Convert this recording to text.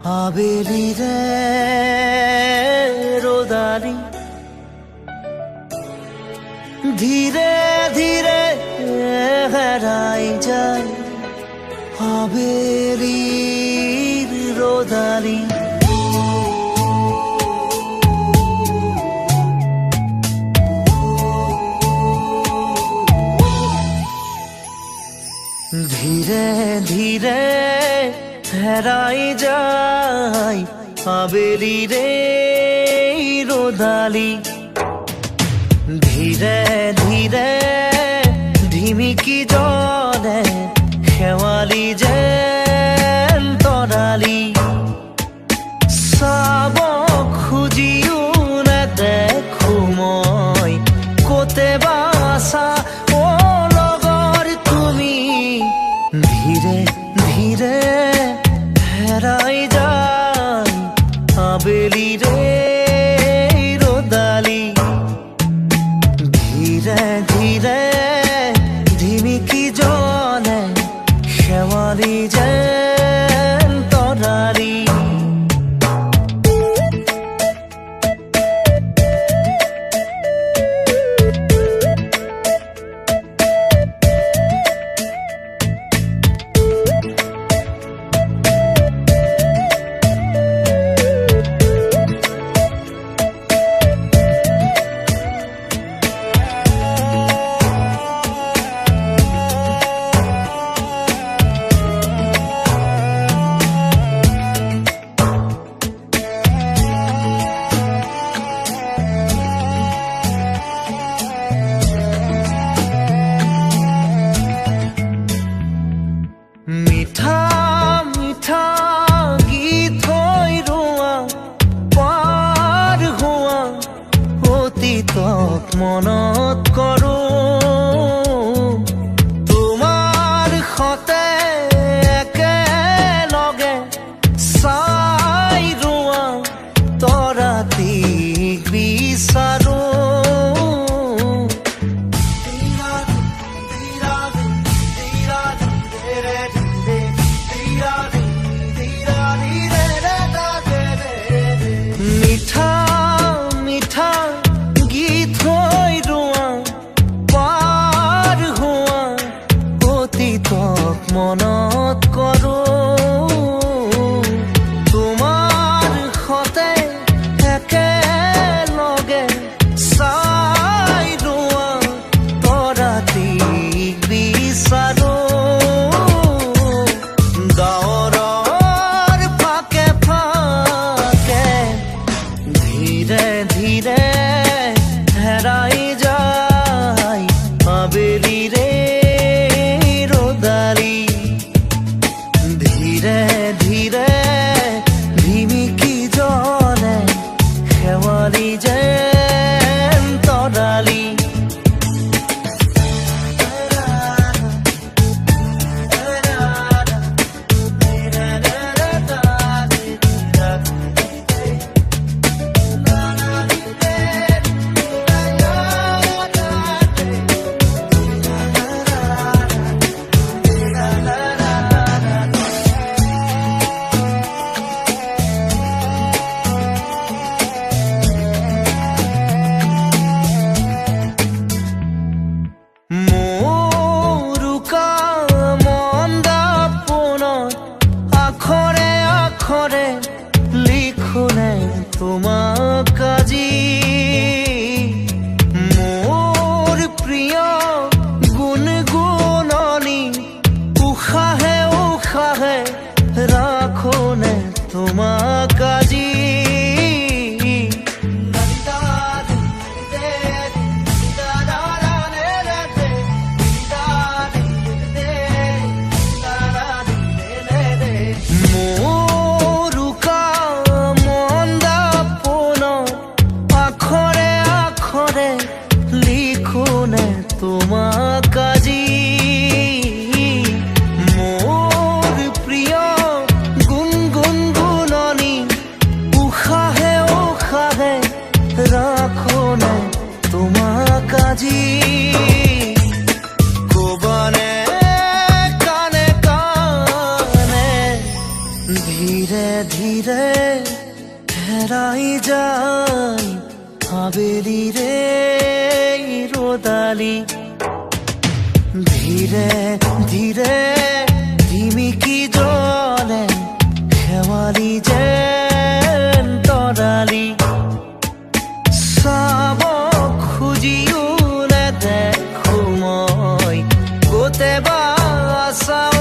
আবেলি রে রোদালি ধীরে ধীরে হেরাই যায় আবেলির রোদালি ধীরে ধীরে হেরাই যায় আবেলি রে রোদালি ধীরে ধীরে ঢিমিকি জলে শেৱালি যেন তৰালি চাব খুজিও নেদেখো মই ক'তে বা আছা অ লগৰ তুমি ধীৰে ধীৰে হেৰাই যায় আবেলি ৰে ৰ'দালি ধীৰে ধীৰে ঢিমিকি জলে শেৱালি যেন তৰালি মিঠা মিঠা গীত হৈ ৰোৱা পাৰ হোৱা অতীতক মনত কৰোঁ তোমাৰ সতে একেলগে চাই ৰোৱা তৰাটিক বিচাৰোঁ মিঠা মিঠা গীত হৈ ৰোৱা পাৰ হোৱা অতীতক মনত কৰোঁ তোমাৰ সতে একেলগে চাই ৰোৱা তৰাটিক বিচাৰোঁ ধীৰে ধীৰে হেৰাই যায় আবেলি ৰে ৰ'দালি হেৰাই যায় আবেলিৰে ৰ'দালি ধীৰে ধীৰে ধিমিকি জ্বলে শেৱালি যেন তৰালি চাব খুজিও নেদেখো মই গোটেই বা আছা